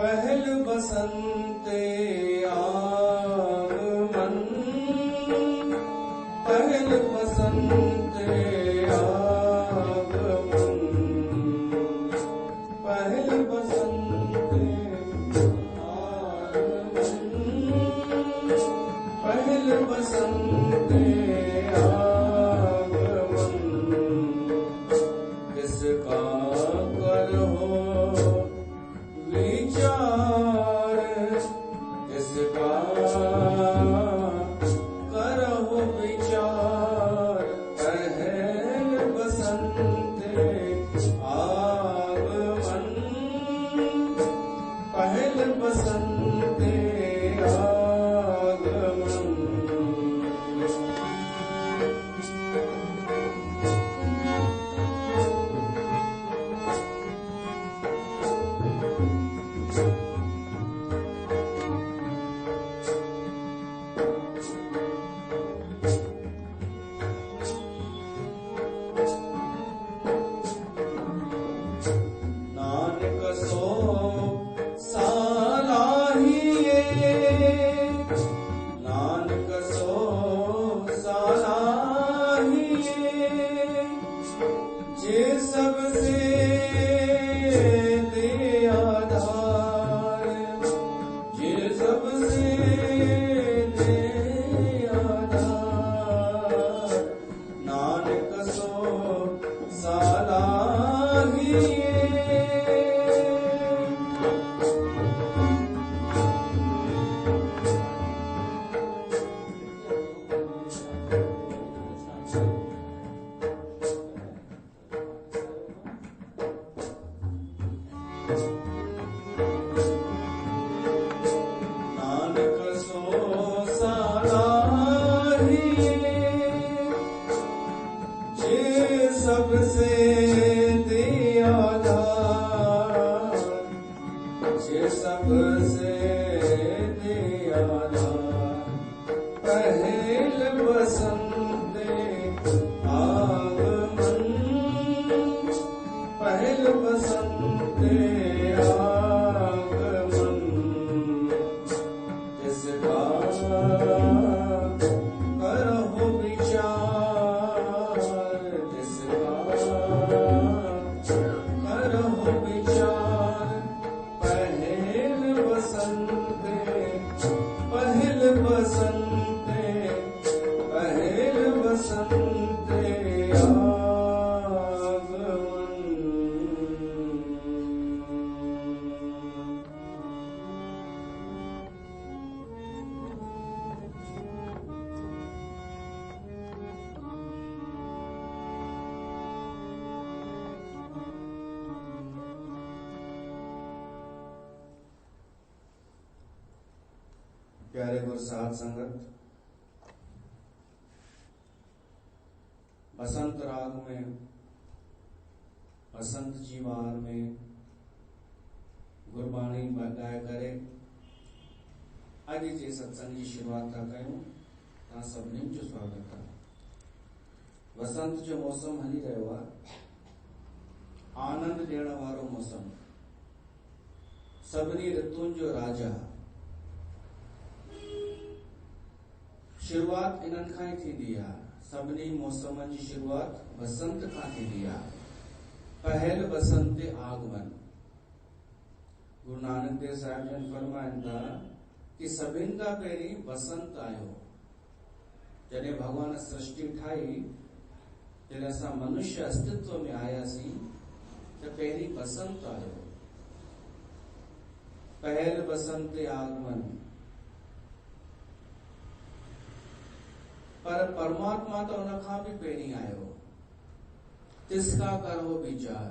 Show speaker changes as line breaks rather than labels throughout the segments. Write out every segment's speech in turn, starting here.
पहल बसंते आगमन, पहल बसंते आगमन, पहल बसंते आगमन, पहल बसंते आगमन, किसका करहो विचार, किसका करहो विचार, पहल बसंते आगमन, पहल बसंते आगमन। नानक सो सालाहिए, नानक सो सालाहिए, जे सबसे दे आधार, जे सबसे दे आधार, नानक सो सालाहिए। नानक सो सालाहिए, जे सबसे दे आधार, जे सबसे दे आधार, पहल बसंते आगमन, पहल बसंते आगमन, किसका करहो विचार, किसका करहो विचार, पहल बसंते, पहल बसंते, पहल बसंते आगमन। प्यारे गुरु साध संगत, बसंत राग में, बसंत जी वार में गुरबाणी गाए करे अॼु जे सत्संग जी शुरूआत था कयूं। तव्हां सभिनीनि जो स्वागत आहे। बसंत जो मौसम हली रहियो आहे, आनंद ॾियण वारो मौसम, सभिनी ऋतुनि जो राजा। शुरूआत इन्हनि खां ई थींदी आहे, सभिनी मौसमनि जी शुरूआत बसंत खां थींदी आहे। पहल बसंते आगमन। गुरु नानक देव साहिब जन फरमाइनि था कि सभिनि खां पहिरीं बसंत आयो। जॾहिं भगवान सृष्टि ठाही, जॾहिं असां मनुष्य अस्तित्व में आयासीं, त पहिरीं बसंत आयो। पहल बसंते आगमन। पर परमात्मा तो उन खां भी पहिरीं आयो। तिसका करो विचार,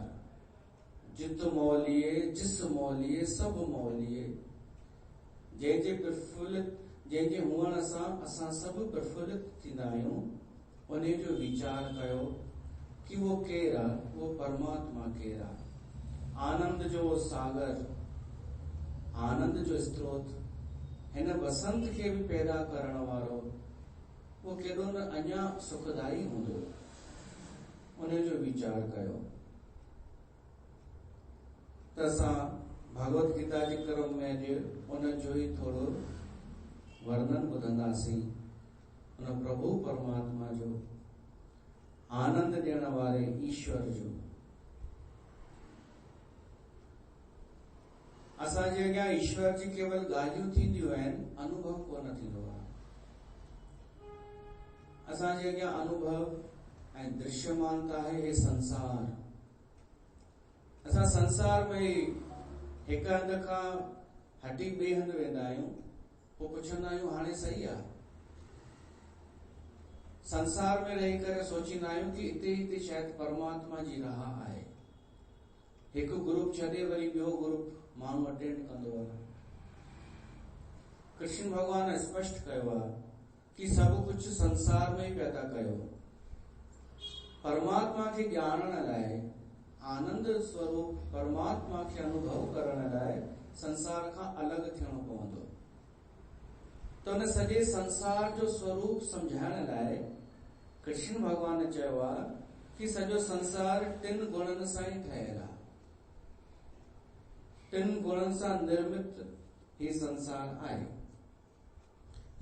जित मौलिए, जिस मौलिए, सब मौलिए। जंहिंजे प्रफुल्लित, जंहिंजे हुअण सां असां सभु प्रफुल्लित थींदा आहियूं, उन जो वीचार कयो कि वो केरु आहे, वो परमात्मा केरु आहे। आनंद जो सागर, आनंद जो स्त्रोत, हिन बसंत खे भी पैदा करण वारो, वो केॾो न अञा सुखदाई हूंदो, उन जो वीचार कयो। त असां भगवत गीता जे क्रम में अॼु उन जो ई थोरो वर्णन ॿुधंदासीं। उन प्रभु परमात्मा जो, आनंद ॾियण वारे ईश्वर जो। असांजे अॻियां ईश्वर जी केवल ॻाल्हियूं थींदियूं आहिनि, अनुभव कोन थींदो आहे। असांजे अॻियां अनुभव ऐं दृश्यमानता आहे हे संसार। असां संसार में हिक हंध खां हटी ॿिए हंधि वेंदा आहियूं, पोइ पुछंदा आहियूं हाणे सही आहे। संसार में रही करे सोचींदा आहियूं कि हिते शायदि परमात्मा जी राह आहे। हिकु ग्रुप छॾे वरी ॿियो ग्रुप माण्हू अटेंड कंदो आहे। कृष्ण भगवान स्पष्ट कयो आहे कि सभु कुझु संसार में ई पैदा कयो। परमात्मा खे ॼाणण लाइ, आनंद स्वरूप परमात्मा खे अनुभव करण लाइ संसार खां अलॻि थियणो पवंदो। तो उन सॼे संसार जो स्वरूप समझाइण लाइ कृष्ण भगवान चयो आहे कि सॼो संसार टिन गुणनि सां ई ठहियल आहे। टिन गुणनि सां निर्मित ही संसार आहे।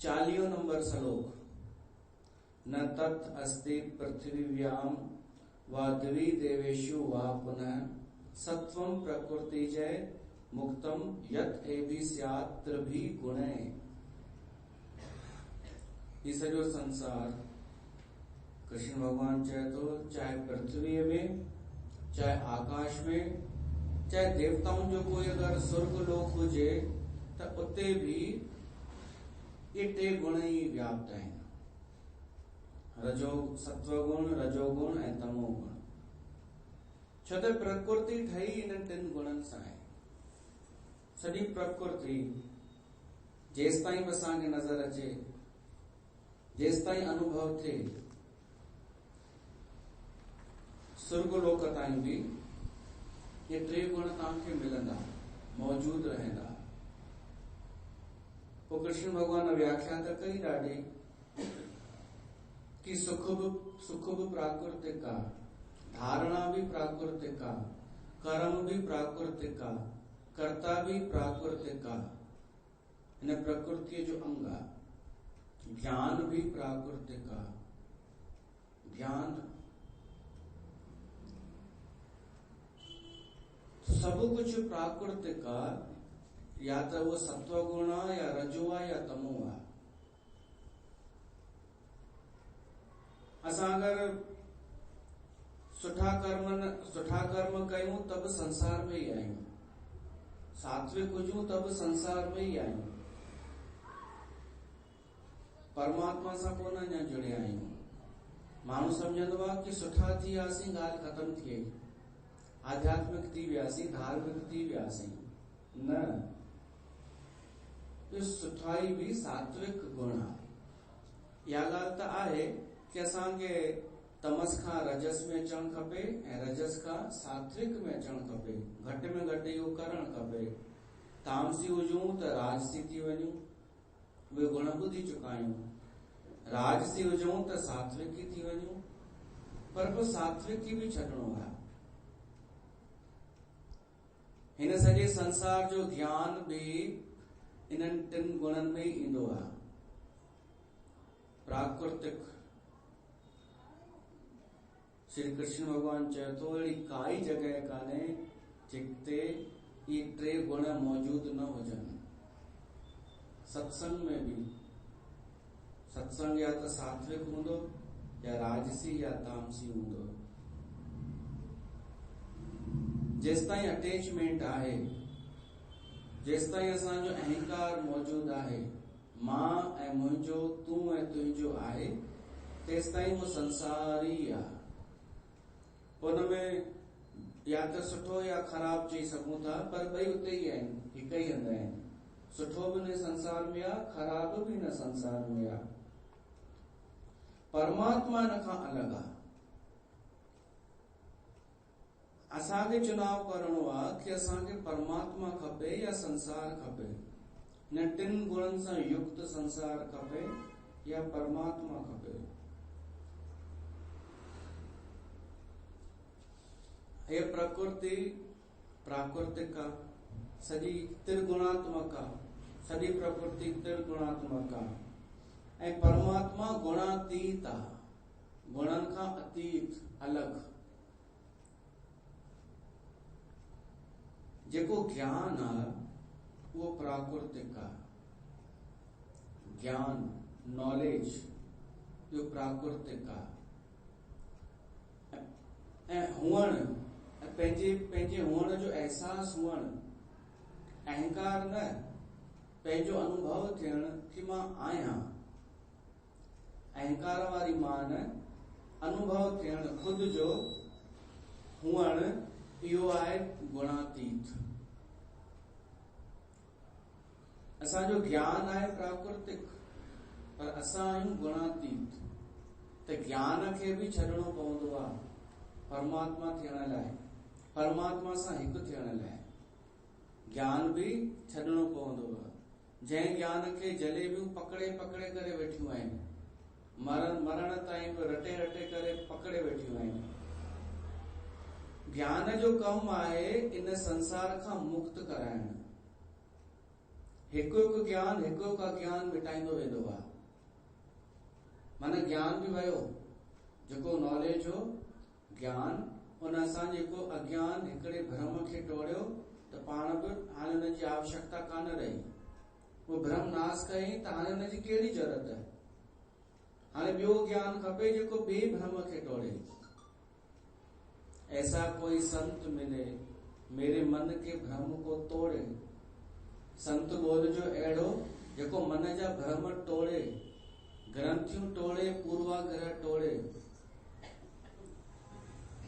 40 नंबर श्लोक। न तत् अस्ति पृथ्वीव्याम वा दिवि देवेषु वा पुनः सत्वं प्रकृति जय मुक्तम यत् एभि स्यात् त्रिभि गुणे। ये सॼो संसार कृष्ण भगवान चए तो, चाहे पृथ्वी में, चाहे आकाश में, चाहे देवताओं जो कोई अगर स्वर्ग लोक हुजे त उते भी ये टे गुण ही व्याप्त आहिनि। रजो सत्वगुण, रजोगुण ऐं तमोगुण। छो त प्रकृति ठही इन टिन गुणनि सां आहे। सॼी प्रकृति जेसि ताईं बि असांखे नज़र अचे, जेसि ताईं अनुभव थिए, स्वर्ग लोक ताईं बि ये टे गुण तव्हांखे मिलंदा, मौजूद रहंदा। पोइ कृष्ण भगवान व्याख्या त कई ॾाढी कि सुख भी प्राकृतिक आ, धारणा भी प्राकृतिक आ, कर्म भी प्राकृतिक आ, कर्ता भी प्राकृतिक आ। इन प्रकृति जो अंग आ। ज्ञान भी प्राकृतिक आ। ध्यान सब कुछ प्राकृतिक आ। या तो वो सत्वगुण आ, या रजो आ, या तमो आ। असां अगर सुठा कर्म कयूं तब संसार में ही आहियूं। सात्विक हुजूं तब संसार में ही आहियूं। परमात्मा सां कोन अञा जुड़िया आहियूं। माण्हू सम्झंदो आहे कि सुठा थी वियासीं, ॻाल्हि ख़तम थी वई, आध्यात्मिक थी वियासीं, धार्मिक थी वियासीं। न, ये सुठाई भी सात्विक गुण आहे। इहा ॻाल्हि त आहे कि असांखे तमस खां रजस में अचणु खपे ऐं रजस खां सात्विक में अचणु खपे। घटि में घटि इहो करणु खपे। तामसी हुजूं त राजसी थी वञूं, उहे गुण ॿुधी चुका आहियूं। राजसी हुजूं त सात्विकी थी वञूं, पर पोइ सात्विकी भी छॾणो आहे। हिन सॼे संसार जो ध्यान भी इन्हनि टिन गुणनि में ही ईंदो आहे। प्राकृतिक श्री कृष्ण भगवान चए तो, अहिड़ी काई जगह कान्हे जिते ये टे गुण मौजूद न हुजनि। सत्संग में भी, सत्संग या तो सात्विक हूंदो, या राजसी, या तामसी हूंदो। जेसि ताईं अटैचमेंट आहे, जेसि ताईं असांजो अहंकार मौजूद आहे, मां ऐं मुंहिंजो, तूं ऐं तुंहिंजो आहे, तेसि ताईं वो संसार ही आहे। उनमें या तो सुठो या ख़राब चई सघूं था, पर ॿई उते ही आहिनि, हिक ही हंधि आहिनि। सुठो भी न संसार में आहे, ख़राब भी न संसार में आहे। परमात्मा इन खां अलॻि आहे। असांखे चुनाव करणो आहे कि असांखे परमात्मा खपे या संसार खपे। न टिन गुणनि सां युक्त संसार खपे या परमात्मा खपे। ये प्रकृति प्राकृतिक आहे, सॼी त्रिगुणात्मक आहे, सॼी प्रकृति त्रिगुणात्मक आहे ऐं परमात्मा गुणातीत आहे, गुणनि खां अतीत अलॻि। जेको ज्ञान आहे उहो प्राकृतिक आहे। ज्ञान नॉलेज इहो प्राकृतिक आहे ऐं हुअण पंहिंजे पंहिंजे हुअण जो अहसासु हुअण, अहंकार न, पंहिंजो अनुभव थियण कि मां आहियां, अहंकार वारी मान, अनुभव थियण खुद जो हुअण, इहो आहे गुणातीत। असांजो ज्ञान आहे प्राकृतिक, पर असां आहियूं गुणातीत। त ज्ञान खे बि छॾणो पवंदो आहे परमात्मा थियण लाइ, परमात्मा सां हिकु थियण लाइ ज्ञान बि छॾणो पवंदो आहे। जंहिं ज्ञान खे जलेबियूं पकड़े पकड़े करे वेठियूं आहिनि, मरण ताईं बि रटे रटे करे पकड़े वेठियूं आहिनि। ज्ञान जो कमु आहे इन संसार खां मुक्त कराइण। हिकु हिकु ज्ञान, हिकु हिकु अज्ञान मिटाईंदो वेंदो आहे। माना ज्ञान बि वियो, जेको नॉलेज हो ज्ञान, उन असां जेको अज्ञान हिकिड़े भ्रम खे टोड़ियो त पाण बि हाणे हुनजी आवश्यकता कान रही। उहो भ्रम नाश कयईं त हाणे हुनजी कहिड़ी ज़रूरत आहे। हाणे ॿियो ज्ञान खपे जेको ॿिए भ्रम खे टोड़े। ऐसा कोई संत मिले मेरे मन के भ्रम को तोड़े। संत ॻोल्हिजो अहिड़ो जेको मन जा भ्रम टोड़े, ग्रंथियूं टोड़े, पूर्वाग्रह टोड़े।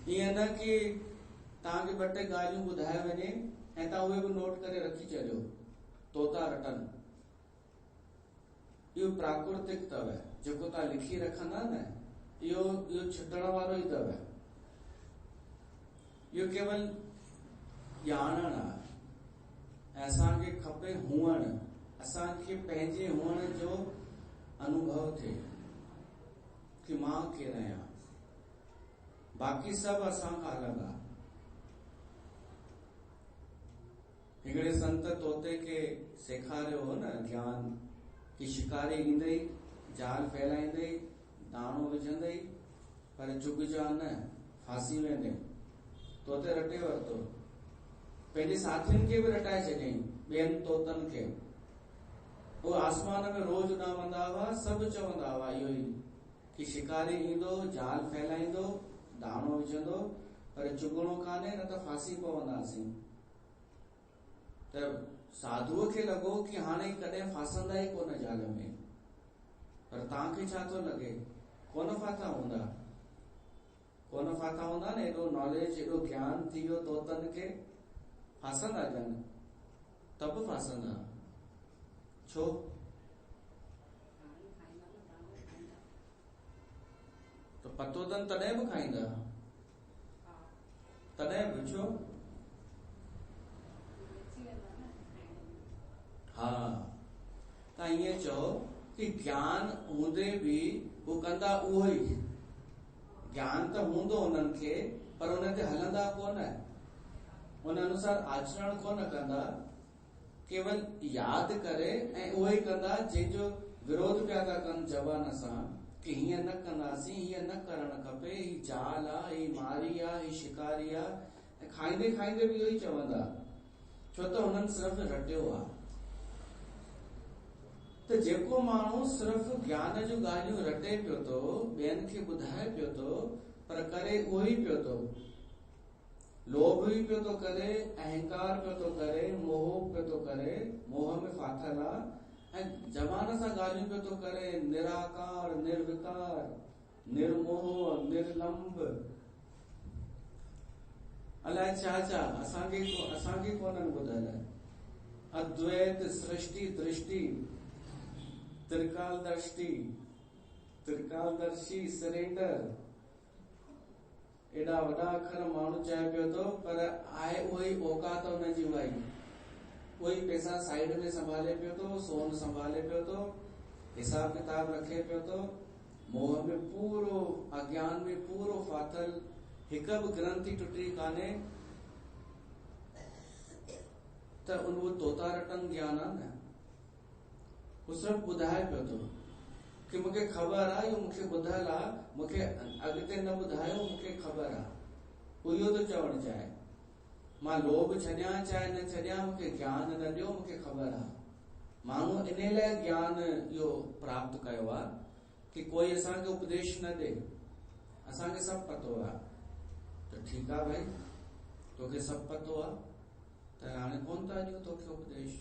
ईअं न कि तव्हांखे ॿ टे ॻाल्हियूं ॿुधाए वञे ऐं तव्हां उहे बि नोट करे रखी छॾियो, तोता रटन। इहो प्राकृतिक अथव। जेको तव्हां लिखी रखंदा न, इहो छुटण वारो ई अथव। इहो केवल ॼाणण आहे ऐं असांखे खपे हुअण। असांखे पंहिंजे हुअण जो अनुभव थिए कि मां केरु आहियां, बाक़ी सभु असां खां अलॻि आहे। हिकिड़े संत तोते खे सेखारियो हो न ज्ञान कि शिकारी ईंदई, जाल फैलाईंदई, दाणो विझंदई, पर चुगजा न, फांसी वेंदे। तोते रटे वरितो, पंहिंजे साथियुनि खे बि रटाए छॾियईं, ॿियनि तोतनि खे। उहे आसमान में रोज़ उॾामंदा हुआ, सभु चवंदा हुआ इहो ई कि शिकारी ईंदो, जाल फैलाईंदो, दाणो विझंदो, पर चुगणो कान्हे, न त फांसी पवंदासीं। त साधुअ खे लॻो कि हाणे कॾहिं फांसंदा ई कोन जाल में। पर तव्हांखे छा थो लॻे, कोन फाथा हूंदा, कोन फाथा हूंदा न। एॾो नॉलेज, एॾो ज्ञान थी वियो तोतनि खे, फांसंदा ॼण, त बि फांसंदा। छो? त पतो अथनि तॾहिं बि खाईंदा, तॾहिं बि छो? हा, तव्हां ईअं चओ कि ज्ञान हूंदे बि हू कंदा उहो ई। ज्ञान त हूंदो उन्हनि खे, पर उन ते हलंदा कोन, उन अनुसार आचरण कोन कंदा, केवल यादि करे ऐं उहो ई कंदा जंहिंजो विरोध पिया था कनि ज़बान सां कि हीअं न कंदासीं, हीअं न करणु खपे, ही जाल आहे, ही मारी आहे, ही शिकारी आहे। ऐं खाईंदे खाईंदे बि इहो ई चवंदा, छो त हुननि सिर्फ़ु रटियो आहे। त जेको माण्हू सिर्फ़ु ज्ञान जूं ॻाल्हियूं रटे पियो थो, ॿियनि खे ॿुधाए पियो थो, पर करे उहो ई पियो थो। लोभ बि पियो थो करे, अहंकार पियो थो करे, मोह पियो थो करे, मोह में फाथल आहे, ऐं ज़बान सां ॻाल्हियूं पियो थो करे, निराकार, निर्विकार, निर्मोह, निर्लंब, अलाए छा छा असांखे कोन्हनि ॿुधायल। अद्वैत, सृष्टि, दृष्टि, त्रिकालदर्शी, त्रिकालदर्शी, सरेंडर, एॾा वॾा अखर माण्हू चए पियो थो, पर आहे उहो ई औकात हुनजी उहा ई। उहो ई पैसा साइड में संभाले पियो थो, सोन संभाले पियो थो, हिसाब किताब रखे पियो थो, मोह में पूरो, अज्ञान में पूरो फाथल, हिक बि ग्रंथि टुटी कान्हे। त त उन वो तोता रटन ज्ञान आ न, वो सिर्फ ॿुधाए पियो थो कि मूंखे ख़बर आहे, इहो मूंखे ॿुधल आहे, मूंखे अॻिते न ॿुधायो, मूंखे ख़बर आहे। वो इहो थो चवणु चाहे, मां लोभ छॾियां चाहे न छॾियां, मूंखे ज्ञान न ॾियो, मूंखे ख़बर आहे। माण्हू इन लाइ ज्ञान इहो प्राप्त कयो आहे कि कोई असांखे उपदेश न ॾे, असांखे सभु पतो आहे। त ठीकु आहे भाई, तोखे सभु पतो आहे त हाणे कोन था ॾियूं तोखे उपदेश।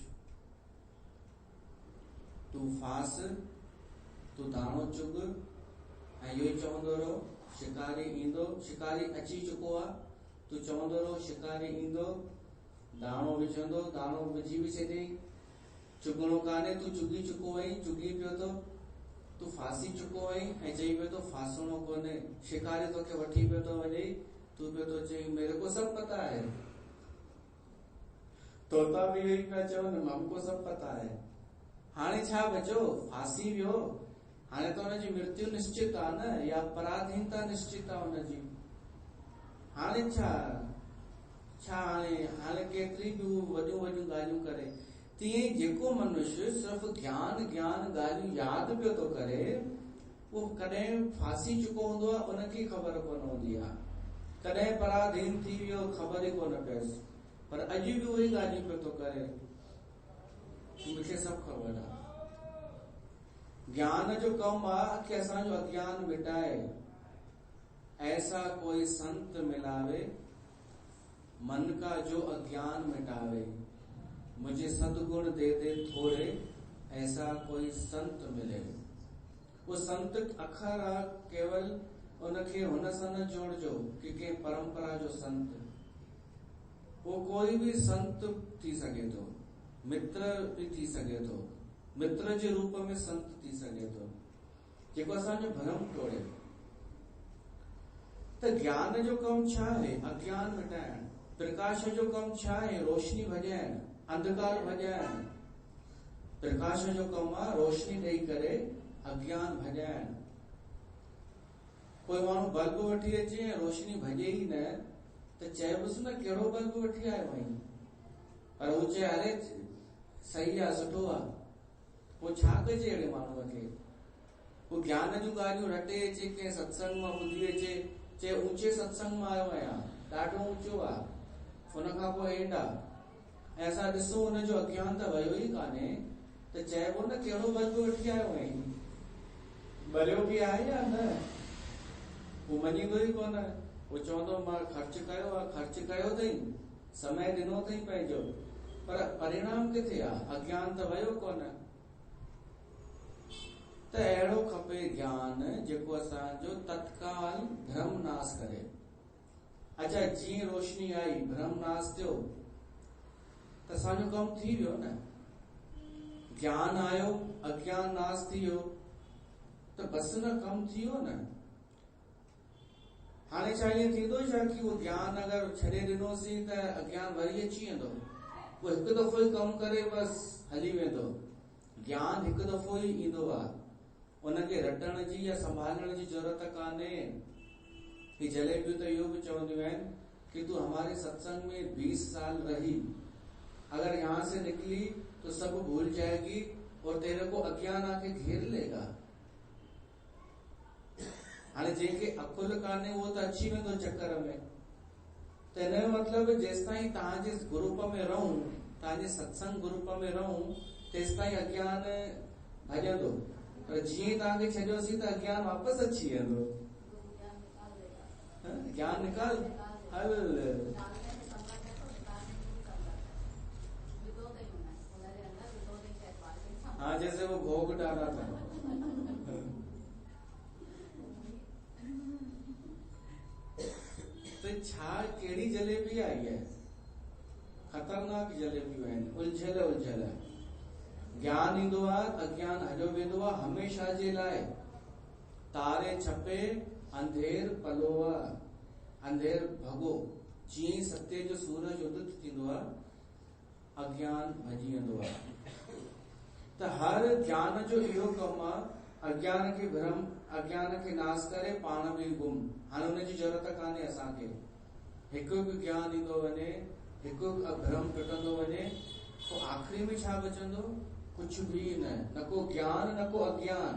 तूं फास, तूं दाणो चुग ऐं इहो ई चवंदो रहो शिकारी ईंदो, शिकारी अची चुको आहे, तूं चवंदो रहो शिकारी ईंदो, दाणो विझंदो, दाणो विझी बि छॾियईं, चुगणो कान्हे, तूं चुगी चुको आहीं, चुगी पियो थो, तूं फासी चुको आहीं ऐं चई पियो थो फासणो कोन्हे, शिकारी तोखे वठी पियो थो वञे, तूं पियो थो चई मेरे को सब पता है। तोता बि इहो ई पिया चवनि, हमको सब पता है। हाणे छा बचो, फासी वियो, हाणे त हुनजी मृत्यु निश्चित आहे न, या पराधीनता निश्चित आहे हुनजी। हाणे छा हाणे केतिरी बि वॾियूं वॾियूं ॻाल्हियूं करे, तीअं जेको मनुष्य सिर्फ़ ज्ञान ॻाल्हियूं यादि पियो थो करे, उहो कॾहिं फासी चुको हूंदो आहे, उनखे ख़बर कोन हूंदी आहे। कॾहिं पराधीन थी वियो, ख़बर ई कोन पियसि, पर अॼु बि उहे ॻाल्हियूं पियो थो करे, मूंखे सभु ख़बर आहे। ज्ञान जो कमु आहे कि असांजो अज्ञान मिटाए। ऐसा कोई संत मिलावे, मन का जो अज्ञान मिटावे, मुझे सदगुण दे दे थोड़े, ऐसा कोई संत मिले। वो संत अखर आहे, केवल उनखे हुन सां न जोड़जो कि कंहिं परंपरा जो संत। वो कोई भी संत थी सघे थो, मित्र भी थी सघे थो, मित्र जे रूप में संत थी सघे थो, जेको असांजो भरम टोड़े। त ज्ञान जो कमु छा आहे? अज्ञान मिटाइण। प्रकाश जो कमु छा आहे? रोशनी भॼाइण, अंधकार भॼाइण। प्रकाश जो कमु आहे रोशनी ॾेई करे अज्ञान भॼाइण। कोई माण्हू बल्ब वठी अचे ऐं रोशनी भॼे ई न, त चइबुसि न कहिड़ो बल्ब वठी आयो आहीं, पर हू चए अरे सही आहे, सुठो आहे। पोइ छा कजे अहिड़े माण्हूअ खे? हू ज्ञान जूं ॻाल्हियूं रटे अचे, कंहिं सत्संग मां ॿुधी अचे, चए ऊचे सत्संग मां आयो आहियां, ॾाढो ऊचो आहे, उनखां पोइ हेठि आहे, ऐं असां ॾिसूं हुनजो अज्ञान त वियो ई कान्हे, त चइबो न कहिड़ो बल्ब वठी आयो आहीं, भरियो बि आहे या न? हू मञींदो ई कोन। हू चवंदो मां ख़र्च कयो आहे, ख़र्च कयो अथई, समय ॾिनो अथई पंहिंजो, पर परिणाम किथे आहे? अज्ञान त वियो कोन। त अहिड़ो खपे ज्ञान जेको असांजो तत्काल भ्रम नाश करे। अच्छा, जीअं रोशनी आई, भ्रम नाश थियो, त असांजो कमु थी वियो न। ज्ञान आयो, अज्ञान नाश थी वियो, त बसि न, कमु थी वियो न। हाणे छा ईअं थींदो छा कि उहो ज्ञान अगरि छॾे ॾिनोसीं त अज्ञान वरी अची वेंदो? उहो हिकु दफ़ो ई कमु करे बसि हली वेंदो। ज्ञान हिकु दफ़ो ई ईंदो आहे, उनखे रटण जी या संभालण जी जरूरत कान्हे। ही जलेबियूं त इहो बि चवंदियूं आहिनि कि तू हमारे सत्संग में 20 साल रही, अगर यहाँ से निकली तो सब भूल जाएगी और तेरे को अज्ञान आके घेर लेगा। हाणे जंहिंखे अकुल कान्हे उहो त अची वेंदो चक्कर में। त हिन जो मतिलबु जेसिताईं तव्हांजे ग्रुप में रहूं, तव्हांजे सत्संग ग्रुप में रहूं, तेसिताईं अज्ञान भॼंदो, पर जीअं तव्हांखे छॾियोसीं त अज्ञान वापसि अची वेंदो। ज्ञान निकाल हल। हाँ, जैसे वो भोग डाला था। तो छा कहिड़ी जलेबी आई है? खतरनाक जलेबियूं आहिनि, उलझल उलझल। ज्ञान ईंदो आहे, अज्ञान हलियो वेंदो आहे हमेशा जे लाइ। तारे छपे अंधेर पलोआ, अंधेर भॻो। जीअं सत्य जो सूरज उदित थींदो आहे, अज्ञान भॼी वेंदो आहे। त हर ज्ञान जो इहो कमु आहे, अज्ञान खे भ्रम, अज्ञान खे नाश करे पाण बि गुम। हाणे हुनजी ज़रूरत कान्हे असांखे। हिकु बि ज्ञान ईंदो वञे, हिकु भ्रम टुटंदो वञे, तो आखिरी में छा बचंदो? कुछ भी न को ज्ञान न को अज्ञान।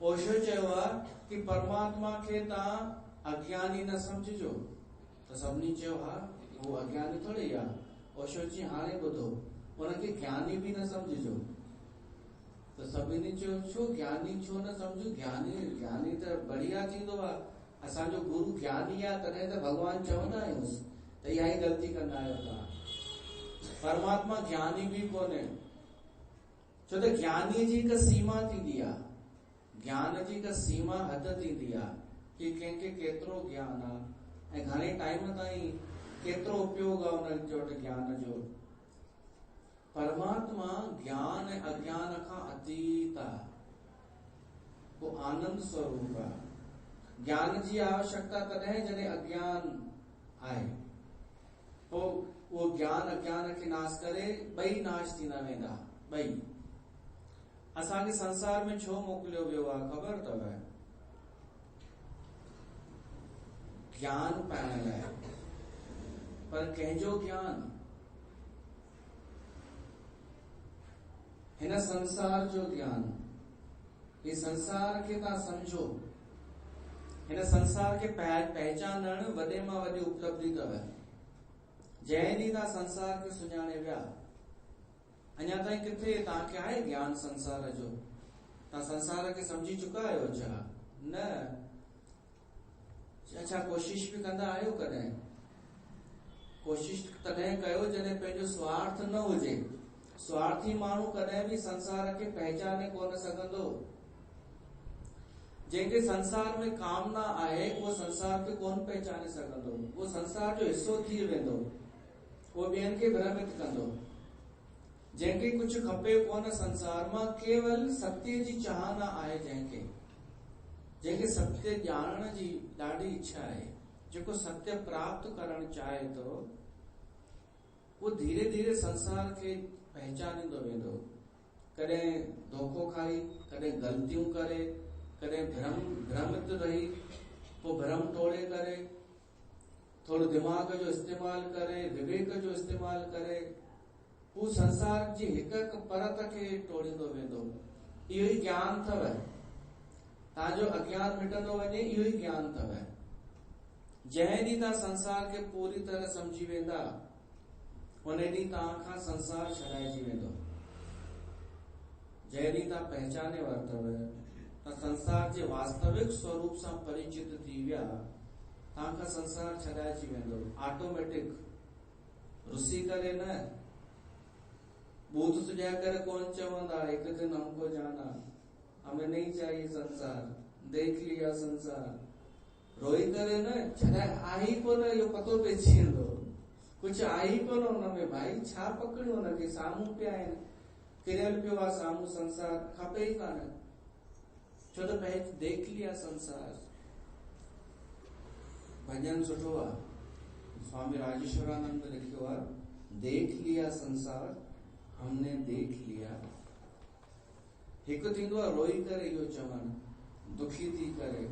ओशो चयो आहे कि परमात्मा खे तव्हां अज्ञानी न समझिजो। तो सभिनी चयो हा वो अज्ञानी थोड़ी आहे। ओशो जी हाणे ॿुधो, उनखे ज्ञानी भी न समझिजो। तो सभिनी चयो छो ज्ञानी छो न समझो? ज्ञानी त बढ़िया थींदो आहे। असांजो गुरु ज्ञानी आहे तॾहिं त भगवान चवंदा आहियूंसि त इहा ई ग़लती कंदा आहियो तव्हां। परमात्मा ज्ञानी भी कोन्हे, छो त ज्ञानीअ जी हिकु सीमा थींदी आहे। ज्ञान जी हिकु सीमा हद थींदी आहे कि कंहिंखे केतिरो ज्ञान आहे ऐं घणे टाइम ताईं केतिरो उपयोग आहे उन जो ज्ञान जो। परमात्मा ज्ञान ऐं अज्ञान खां अतीत आहे, वो आनंद स्वरूप आहे। ज्ञान जी आवश्यकता तॾहिं जॾहिं अज्ञान आहे, पोइ वो ज्ञान अज्ञान खे नाश करे ॿई नाश थींदा वेंदा, ॿई। असांखे संसार में छो मोकिलियो वियो आहे ख़बर अथव? ज्ञान पाइण लाइ। पर कंहिंजो ज्ञान? हिन संसार जो ज्ञान। ये संसार खे तव्हां समझो। हिन संसार खे पहचानण वॾे मां वॾी उपलब्धि अथव। जंहिं ॾींहुं तव्हां संसार खे सुञाणे विया, अञा ताईं किथे तव्हांखे आहे ज्ञान संसार जो? तव्हां संसार खे समझी चुका आहियो छा? न। अच्छा, कोशिश भी कंदा आहियो कॾहिं? कोशिश तॾहिं कयो जॾहिं पंहिंजो स्वार्थ न हुजे। स्वार्थी माण्हू कॾहिं भी संसार खे पहचाने कोन सघंदो। जंहिंखे संसार में कामना आहे वो संसार खे कोन पहचाने सघंदो। वो संसार जो हिस्सो थी वेंदो, वो ॿियनि खे भ्रमित कंदो। जंहिंखे कुछ खपे कोन संसार मां, केवल सत्य जी चाहना आहे। जंहिंखे सत्य ॼाणण जी ॾाढी इच्छा आहे, जेको सत्य प्राप्त करण चाहे थो, वो धीरे धीरे संसार खे पहचानींदो वेंदो। कॾहिं धोखो खाई, कॾहिं ग़लतियूं करे, कॾहिं भ्रमित रही, पोइ भ्रम तोड़े करे, थोड़ो दिमाग जो इस्तेमाल करे, विवेक जो इस्तेमाल करे, हू संसार जी हिकु हिकु परत खे तोड़ींदो वेंदो। इहो ई ज्ञान अथव। तव्हांजो अज्ञान मिटंदो वञे, इहो ई ज्ञान अथव। जंहिं ॾींहुं तव्हां संसार खे पूरी तरह समझी वेंदा, उन ॾींहुं तव्हां खां संसार छॾाइजी वेंदो। जंहिं ॾींहुं तव्हां पहचाने वरितव, तव्हां संसार जे वास्तविक स्वरूप सां परिचित थी विया, तव्हां खां संसार छॾाइजी वेंदो ऑटोमेटिक। रुसी करे न, बूथ सुझा कर कौन चवंदा, एक दिन हमको जाना, हमें नहीं चाहिए संसार, देख लिया संसार। रोई करे न, छॾाए आई कोन, इहो पतो पइजी वेंदो। कुछ आई कोन हुनमें भाई, छा पकड़ियो हुनखे? साम्हूं पिया आहिनि, किरियल पियो आहे साम्हूं संसार, खपे ई कान। छो त पहले देख लिया संसार। भजन सुठो आहे, स्वामी राजेश्वरानंद लिखियो आहे, देख लिया संसार, हमने देख लिया। हिकु थींदो आहे रोई करे इहो चवण, दुखी थी करे,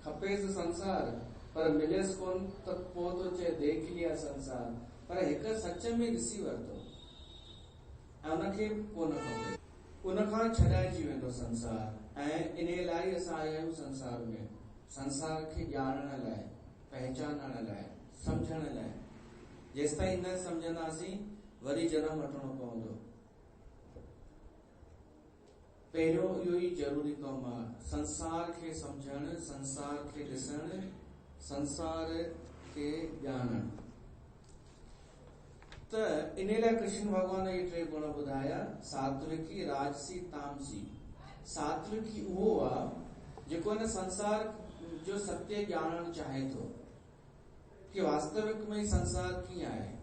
खपेसि संसार पर मिलेसि कोन, त पोइ थो चए देख लिया संसार। पर हिकु सच में ॾिसी वरितो ऐं उनखे कोन खपे, उनखां छॾाइजी वेंदो संसार। ऐं इन लाइ असां आया आहियूं संसार में, संसार खे ॼाणण लाइ, पहचानण लाइ, समझण लाइ। जेसिताईं न समझंदासीं, वरी जनम वठणो पवंदो। पहिरियों इहो ई ज़रूरी कमु आहे, संसार खे समझण, संसार खे ॾिसण, संसार खे ॼाणण। त इन लाइ कृष्ण भगवान इहे टे गुण ॿुधाया, सात्विकी, राजसी, तामसी। सात्विकी उहो आहे जेको हिन संसार जो सत्य ॼाणण चाहे थो कि वास्तविक में संसार कीअं आहे।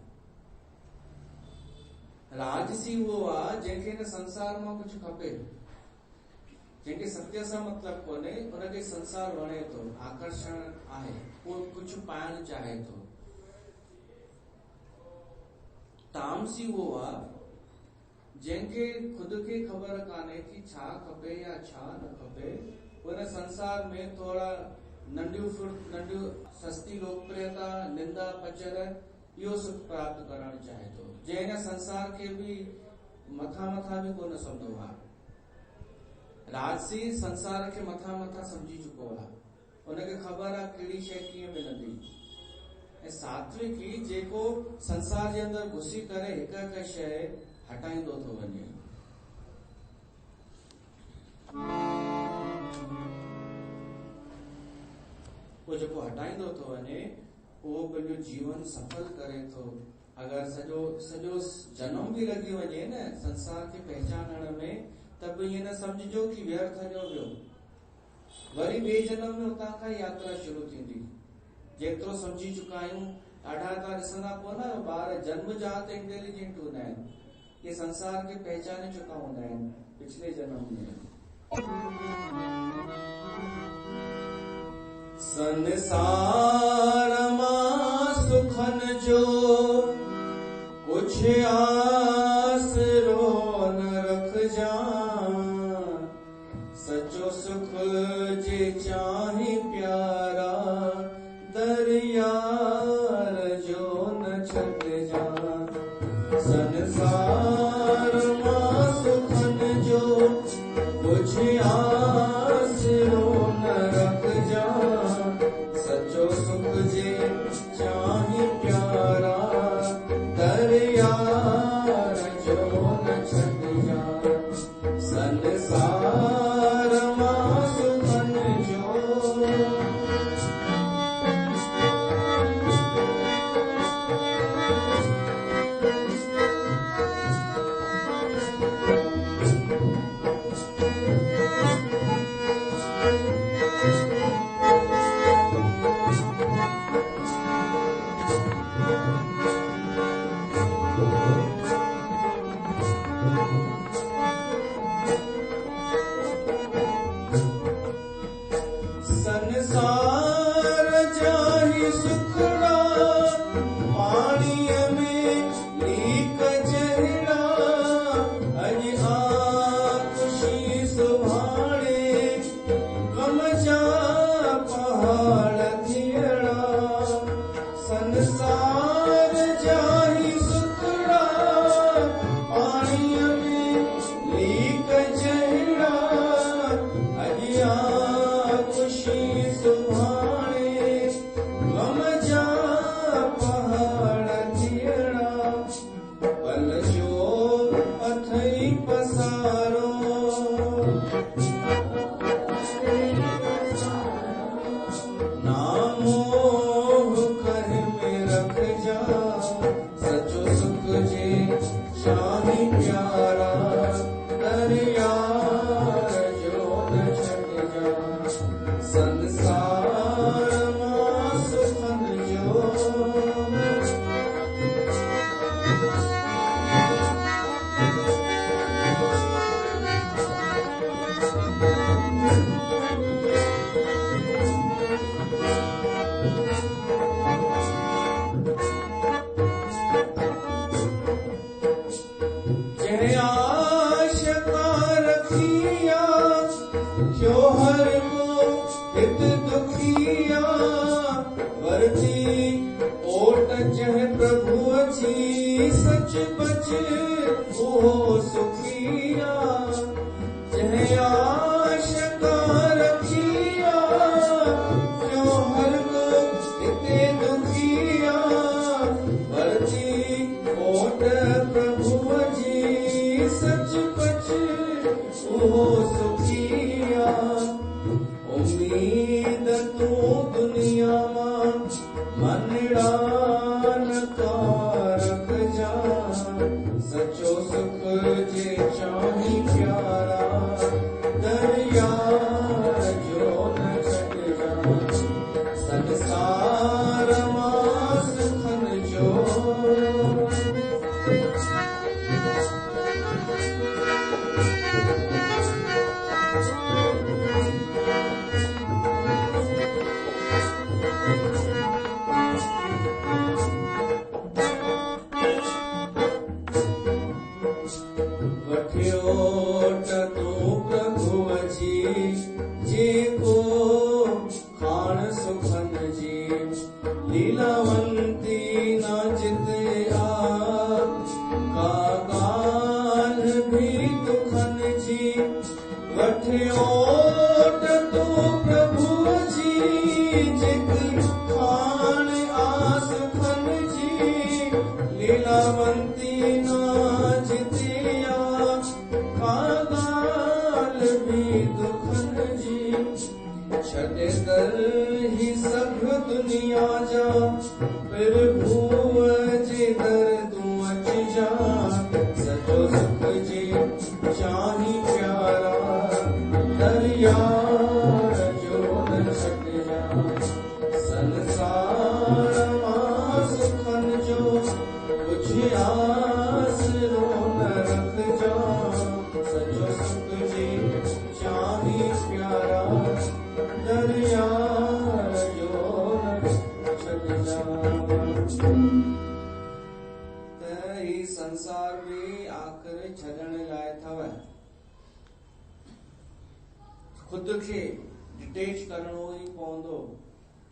राजसी उहो आहे जंहिंखे हिन संसार मां कुछ खपे, जंहिंखे सत्य सां मतलब कोन्हे, उनखे संसार वणे थो, आकर्षण आहे, उहो कुछ पाइण चाहे थो। तामसी उहो आहे जंहिंखे खुद खे ख़बर कान्हे कि छा खपे या छा न खपे। उन संसार में थोड़ा नंढियूं सस्ती लोकप्रियता, निंदा, पचर, यो सुख प्राप्त करण चाहे तो जैन संसार के भी मथा मथा भी को न समझो राजसी संसार के मथा मथा समझी चुको है उनके खबर है कहिड़ी शइ कीअं मिलंदी ऐं सात्विकी जेको संसार जे अंदर घुसी करे हिक हिक शइ हटाईंदो थो वञे वो जेको हटाईंदो थो वञे उहो पंहिंजो जीवन सफल करे थो अगर सॼो जन्म भी लगी वञे न संसार के पहचानण में तब ये न समझो कि व्यर्थ जो वियो वरी ॿिए जन्म में उतां खां यात्रा शुरू थींदी जेतिरो समझी चुका आहियूं ॾाढा था ॾिसंदा कोन ॿार जन्मजात इंटेलिजेंट हूंदा आहिनि ये संसार के पहचाने चुका हूंदा आहिनि पिछले जन्म में संसार मां सुखन जो कुछ आसरो न रख जा सचो सुख जे चाहे प्यारा दरिया जो न छट जा संसार मां सुखन जो कुछ आसरो न रख जा सचो सुख जे चाहे प्यारा दरिया जो न छट जा संसार मां सुखन जो संसार जाहि सुखड़ा पाणीअ में लीक जहिड़ा अॼु खुशी सुभाणे गम जा पहाड़ थियड़ा संसार जाहि सुखड़ा पाणीअ में लीक जहिड़ा अॼु खुशी सुभाणे गम जा पहाड़ थियड़ा पल जो अथई पसारो नामोह कर में रख जा सचो सुख जे शाही प्यारा दरिया जो न छट जा संसार मां सुखन जो जय आशा रखिया क्यों हर को हित दुखिया वरती ओट जह प्रभु जी सच बच ओ सुखिया जय आशा रखिया क्यों हर को हित दुखिया वरती ओट प्रभु जी सच बच ओ सुखिया उम्मीद तू दुनिया मनड़ा न रख जा सचो सुख जे चाही प्यारा दरिया जो न छट जा संसार मां सुखन जो वठियोट तू प्रभु जी जेको खाण सुखन जी लीलावंती नाच खे आख़िर छॾण लाइ अथव। खुद खे डिटेच करणो ई पवंदो,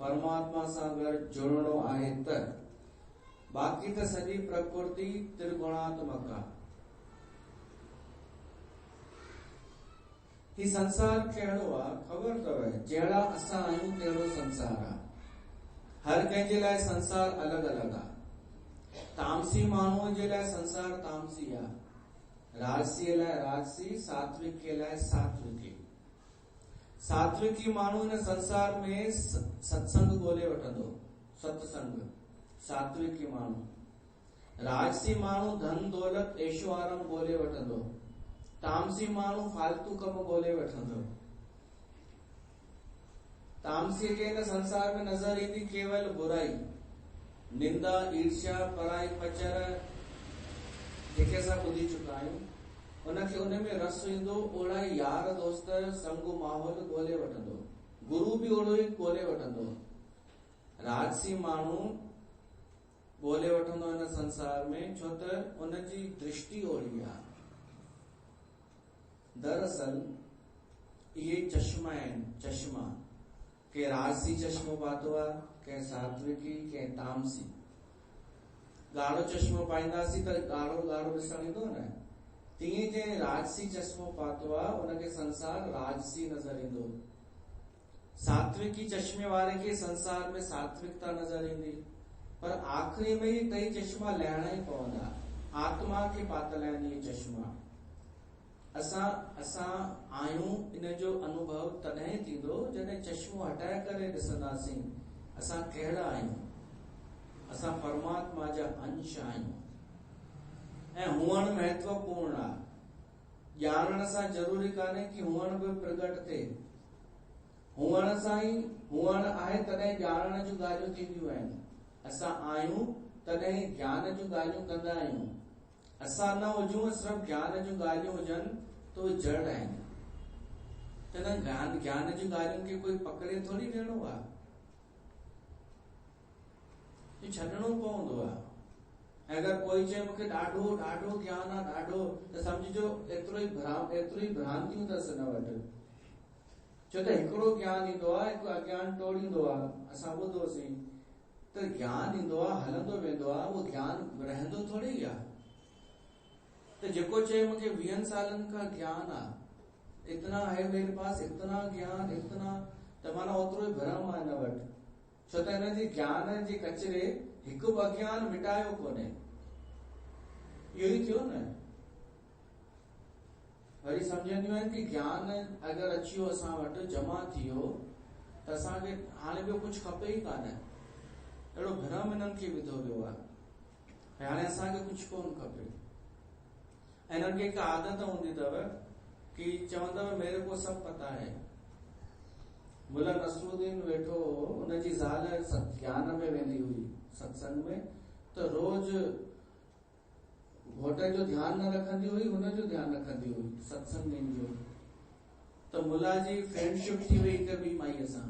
परमात्मा सां गॾु जुड़णो आहे त। बाक़ी त सॼी प्रकृति त्रिगुणात्मक आहे। ही संसार कहिड़ो आहे ख़बर अथव? जहिड़ा असां आहियूं तहिड़ो संसार आहे। हर कंहिंजे लाइ संसार अलॻि अलॻि आहे। तामसी माण्हूअ जे लाइ संसार तामसी आहे, राजसीअ लाइ राजसी, सात्विक के लाइ सात्विकी। सात्विकी माण्हू हिन संसार में सत्संग ॻोल्हे वठंदो, सत्संग। सात्विकी माण्हू। राजसी माण्हू धन दौलत ऐशो आराम ॻोल्हे वठंदो। तामसी माण्हू फालतू कम ॻोल्हे वठंदो। तामसी खे हिन संसार में नज़र ईंदी केवल बुराई, निंदा, ईर्ष्या, पराई पचर, जेके असां ॿुधी चुका आहियूं। उनखे उन में रस ईंदो, ओड़ा ई यार दोस्त संग माहौल ॻोल्हे वठंदो। गुरु बि ओड़ो ई ॻोल्हे वठंदो। राजसी माण्हू ॻोल्हे वठंदो हिन संसार में, छो त उनजी दृष्टि ओड़ी आहे। दरअसल इहे चश्मा आहिनि, चश्मा। के राजसी चश्मो पातो आहे, के सात्विकी, के तामसी। ॻाढ़ो चश्मो पाईंदासीं त ॻाढ़ो ॻाढ़ो ॾिसण ईंदो न, तीअं जंहिं राजसी चश्मो पातो आहे उनखे संसार राजसी नज़र ईंदो। सात्विकी चश्मे वारे खे संसार में सात्विकता नज़र ईंदी। पर आख़िरी में ही टई चश्मा लहणा ई पवंदा। आत्मा खे पातल आहिनि इहे चश्मा। असां आहियूं, इन जो अनुभव तॾहिं थींदो जॾहिं चश्मो हटाए करे ॾिसंदासीं असां कहिड़ा आहियूं। असां परमात्मा जा अंश आहियूं ऐं हुअण महत्वपूर्ण आहे। ॼाणण सां ज़रूरी कान्हे कि हुअण बि प्रगट थिए। हुअण सां ई हुअण आहे तॾहिं ॼाणण जूं ॻाल्हियूं थींदियूं आहिनि। असां आहियूं तॾहिं ज्ञान जूं ॻाल्हियूं कंदा आहियूं। असां न हुजूं, सिर्फ़ ज्ञान जूं ॻाल्हियूं हुजनि त उहे जड़ आहिनि। त ज्ञान जूं ॻाल्हियुनि खे कोई पकड़े थोरी वेहणो आहे, छॾणो पवंदो आहे। ऐं अगरि कोई चए मूंखे ॾाढो ॾाढो ज्ञान आहे, ॾाढो, त सम्झिजो एतिरो ई भ्रांतियूं अथसि हिन वटि। छो त हिकिड़ो ज्ञान ईंदो आहे, हिकु अज्ञान टोड़ींदो आहे। असां ॿुधोसीं त ज्ञान ईंदो आहे, हलंदो वेंदो आहे, उहो ज्ञान रहंदो थोरी आहे। त जेको चए मूंखे 20 सालनि का ज्ञान आहे, इतना है मेरे पास, इतना ज्ञान, इतना, त माना ओतिरो ई भरम आहे हिन वटि। छो त हिन जी ज्ञान जे कचरे हिकु बि अज्ञान मिटायो कोन्हे। इहो ई थियो न। वरी सम्झंदियूं आहिनि कि ज्ञान अगरि अची वियो असां वटि, जमा थी वियो, त असांखे हाणे ॿियो कुझु खपे ई कान। अहिड़ो भरम हिननि खे विधो वियो आहे। हाणे असांखे कुझु कोन खपे। ऐं हिननि खे हिकु आदत हूंदी अथव कि चवंदव मेरे को सब पता है। मुल्ला नसरुद्दीन वेठो हो, उनजी ज़ाल ज्ञान में वेंदी हुई सत्संग में, त रोज घोट जो ध्यानु न रखंदी हुई, हुनजो ध्यानु रखंदी हुई सत्संग में जो। त मुल्ला जी फ्रेंडशिप थी वई हिकु ॿी माईअ सां।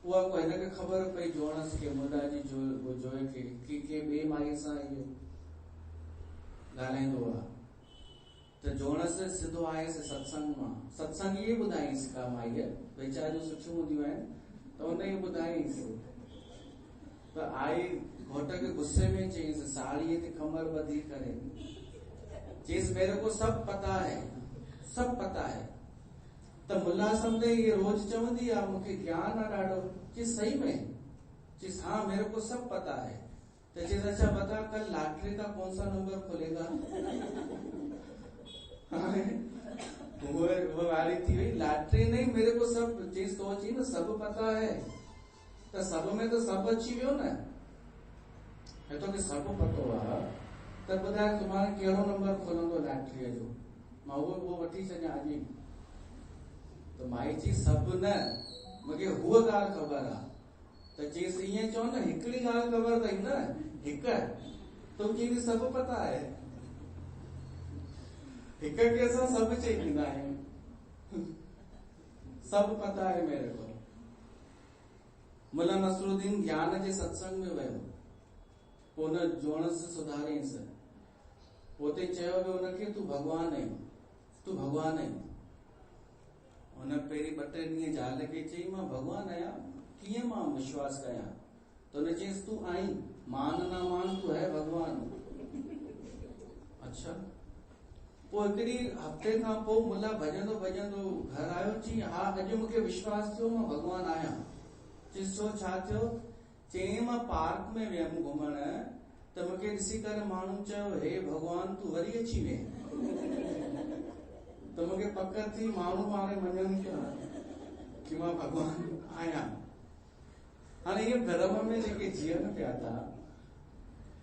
उहा को हिनखे ख़बर पई जोणस खे, मुल्ला जी जोए खे, कि के ॿिए माईअ सां इहो ॻाल्हाईंदो आहे। त जोणस सिधो आयसि सत्संग मां। सत्संग इहे ॿुधाईंसि का माईअ, वीचारियूं सुठियूं हूंदियूं आहिनि, त उन ई ॿुधाईंसि। त आई घोट खे गुस्से में चईंसि, साड़ीअ ते कमर ॿधी करे चईंसि मेरे को सब पता है, सब पता है। त मुल्ला सम्झे ये रोज चवंदी आहे मूंखे ज्ञान आहे ॾाढो। चईंसि सही में? चईंसि हाँ मेरे को सब पता है। तो चीज अच्छा बता कल लॉटरी का कौन सा नंबर खुलेगा? वो वाली थी हुई लॉटरी नहीं, मेरे को सब चीज सोची ना, सब पता है। तो सब में तो सब अची वियो न। तो कि सब पतो आहे त ॿुधाए तुम्हारे कहिड़ो नंबर खुलंदो लॉटरीअ जो, मां उहो वठी छॾियां अॼु। त माई चई सब न, मूंखे हूअ ॻाल्हि ख़बर आहे। त चईसि ईअं चओ न, हिकिड़ी ॻाल्हि ख़बर अथई न, हिकु तो चईंदी सब पता है। हिक के असां सभु चई ॾींदा आहियूं, सब पता है मेरे को। मुल्ला नसरुद्दीन ज्ञान जे सत्संग में वियो, पोइ हुन जोणस सुधारियंसि, उते चयो वियो उनखे तूं भॻवान आहीं, तूं भॻवान आहीं। हुन पहिरीं 2-3 ॾींहं ज़ाल खे चई मां भॻवान आहियां, कीअं मां विश्वास कयां? त हुन चयसि तूं आहीं, मान ना मान तूं है भॻवान। अच्छा, पोइ हिकिड़ी हफ़्ते खां पोइ मुला भॼंदो भॼंदो घर आयो, चई हा अॼु मूंखे विश्वास थियो मां भॻवान आहियां। चयसि छो, छा थियो? चई मां पार्क में वियमि घुमण त मूंखे ॾिसी करे माण्हू चयो हे भॻवान तूं वरी अची वए। त मूंखे पक थी माण्हू हाणे मञनि था कि मां भॻवान आहियां। हाणे इहे धर्म में जेके जीअनि पिया था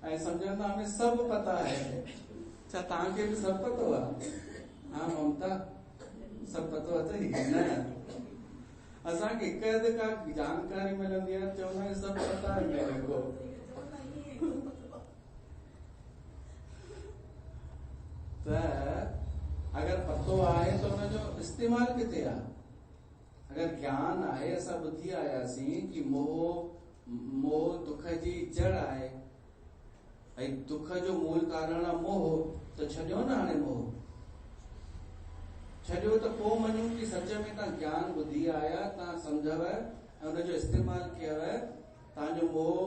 ऐं सम्झनि था हमें सभु पता है। छा तव्हांखे बि सभु पतो आहे? हा ममता, सभु पतो अथई? न, असांखे हिकु अधु का जानकारी मिलंदी आहे, चवंदा आहियूं सभु पता है मेरे को। त अगरि पतो आहे त हुनजो इस्तेमालु किथे आहे? अगरि ज्ञान आहे, असां ॿुधी आयासीं कि मोह दुख जी जड़ आहे ऐं दुख जो मूल कारण आहे मोह, त छॾियो न हाणे मोह, छॾियो त पोइ मञूं कि सच में तव्हां ज्ञान ॿुधी आया, तव्हां सम्झव ऐं हुनजो इस्तेमालु कयव, तव्हांजो मोह